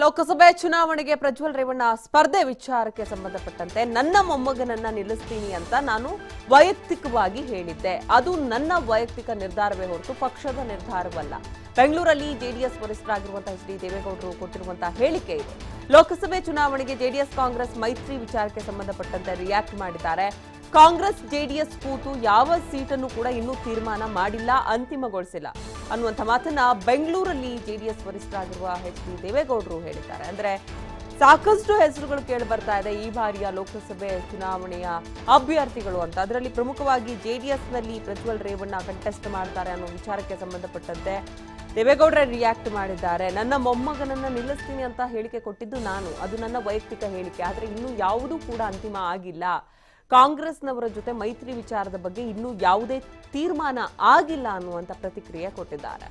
ಲೋಕಸಭೆ ಚುನಾವಣೆಗೆ ಪ್ರಜ್ವಲ್ ರೇವಣ್ಣ ಸ್ಪರ್ಧೆ ವಿಚಾರಕ್ಕೆ ಸಂಬಂಧಪಟ್ಟಂತೆ ನನ್ನ ಮೊಮ್ಮಗನನ್ನ ನಿಲ್ಲಿಸ್ತೀನಿ ಅಂತ ನಾನು ವೈಯಕ್ತಿಕವಾಗಿ ಹೇಳಿದ್ದೆ. ಅದು ನನ್ನ ವೈಯಕ್ತಿಕ ನಿರ್ಧಾರವೇ ಹೊರತು ಪಕ್ಷದ ನಿರ್ಧಾರವಲ್ಲ. ಬೆಂಗಳೂರಲ್ಲಿ ಜೆಡಿಎಸ್ ವರಿಷ್ಠರಾಗಿರುವಂತಹ ಎಚ್ ಡಿ ದೇವೇಗೌಡರು ಕೊಟ್ಟಿರುವಂತಹ ಹೇಳಿಕೆ ಇದು. ಲೋಕಸಭೆ ಚುನಾವಣೆಗೆ ಜೆಡಿಎಸ್ ಕಾಂಗ್ರೆಸ್ ಮೈತ್ರಿ ವಿಚಾರಕ್ಕೆ ಸಂಬಂಧಪಟ್ಟಂತೆ ರಿಯಾಕ್ಟ್ ಮಾಡಿದ್ದಾರೆ. ಕಾಂಗ್ರೆಸ್ ಜೆಡಿಎಸ್ ಕೂತು ಯಾವ ಸೀಟನ್ನು ಕೂಡ ಇನ್ನೂ ತೀರ್ಮಾನ ಮಾಡಿಲ್ಲ, ಅಂತಿಮಗೊಳಿಸಿಲ್ಲ ಅನ್ನುವಂಥ ಮಾತನ್ನ ಬೆಂಗಳೂರಲ್ಲಿ ಜೆಡಿಎಸ್ ವರಿಷ್ಠರಾಗಿರುವ ಎಚ್ ಡಿ ದೇವೇಗೌಡರು ಹೇಳಿದ್ದಾರೆ. ಅಂದ್ರೆ ಸಾಕಷ್ಟು ಹೆಸರುಗಳು ಕೇಳಿ ಬರ್ತಾ ಇದೆ ಈ ಬಾರಿಯ ಲೋಕಸಭೆ ಚುನಾವಣೆಯ ಅಭ್ಯರ್ಥಿಗಳು ಅಂತ. ಅದರಲ್ಲಿ ಪ್ರಮುಖವಾಗಿ ಜೆಡಿಎಸ್ ನಲ್ಲಿ ಪ್ರಜ್ವಲ್ ರೇವಣ್ಣ ಕಂಟೆಸ್ಟ್ ಮಾಡ್ತಾರೆ ಅನ್ನೋ ವಿಚಾರಕ್ಕೆ ಸಂಬಂಧಪಟ್ಟಂತೆ ದೇವೇಗೌಡರೇ ರಿಯಾಕ್ಟ್ ಮಾಡಿದ್ದಾರೆ. ನನ್ನ ಮೊಮ್ಮಗನನ್ನ ನಿಲ್ಲಿಸ್ತೀನಿ ಅಂತ ಹೇಳಿಕೆ ಕೊಟ್ಟಿದ್ದು ನಾನು, ಅದು ನನ್ನ ವೈಯಕ್ತಿಕ ಹೇಳಿಕೆ. ಆದ್ರೆ ಇನ್ನೂ ಯಾವುದೂ ಕೂಡ ಅಂತಿಮ ಆಗಿಲ್ಲ. ಕಾಂಗ್ರೆಸ್ನವರ ಜೊತೆ ಮೈತ್ರಿ ವಿಚಾರದ ಬಗ್ಗೆ ಇನ್ನೂ ಯಾವುದೇ ತೀರ್ಮಾನ ಆಗಿಲ್ಲ ಅನ್ನುವಂತ ಪ್ರತಿಕ್ರಿಯೆ ಕೊಟ್ಟಿದ್ದಾರೆ.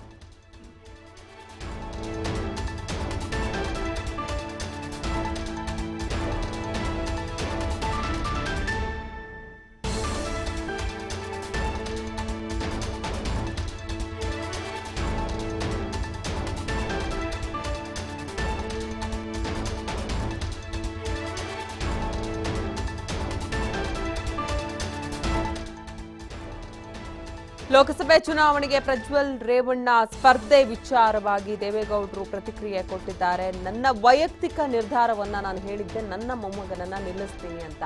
ಲೋಕಸಭೆ ಚುನಾವಣೆಗೆ ಪ್ರಜ್ವಲ್ ರೇವಣ್ಣ ಸ್ಪರ್ಧೆ ವಿಚಾರವಾಗಿ ದೇವೇಗೌಡರು ಪ್ರತಿಕ್ರಿಯೆ ಕೊಟ್ಟಿದ್ದಾರೆ. ನನ್ನ ವೈಯಕ್ತಿಕ ನಿರ್ಧಾರವನ್ನ ನಾನು ಹೇಳಿದ್ದೆ, ನನ್ನ ಮೊಮ್ಮಗನನ್ನ ನಿಲ್ಲಿಸ್ತೀನಿ ಅಂತ.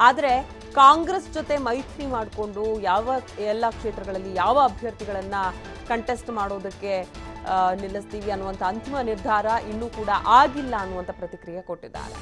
ಆದರೆ ಕಾಂಗ್ರೆಸ್ ಜೊತೆ ಮೈತ್ರಿ ಮಾಡಿಕೊಂಡು ಯಾವ ಎಲ್ಲ ಕ್ಷೇತ್ರಗಳಲ್ಲಿ ಯಾವ ಅಭ್ಯರ್ಥಿಗಳನ್ನ ಕಂಟೆಸ್ಟ್ ಮಾಡೋದಕ್ಕೆ ನಿಲ್ಲಿಸ್ತೀವಿ ಅನ್ನುವಂಥ ಅಂತಿಮ ನಿರ್ಧಾರ ಇನ್ನೂ ಕೂಡ ಆಗಿಲ್ಲ ಅನ್ನುವಂಥ ಪ್ರತಿಕ್ರಿಯೆ ಕೊಟ್ಟಿದ್ದಾರೆ.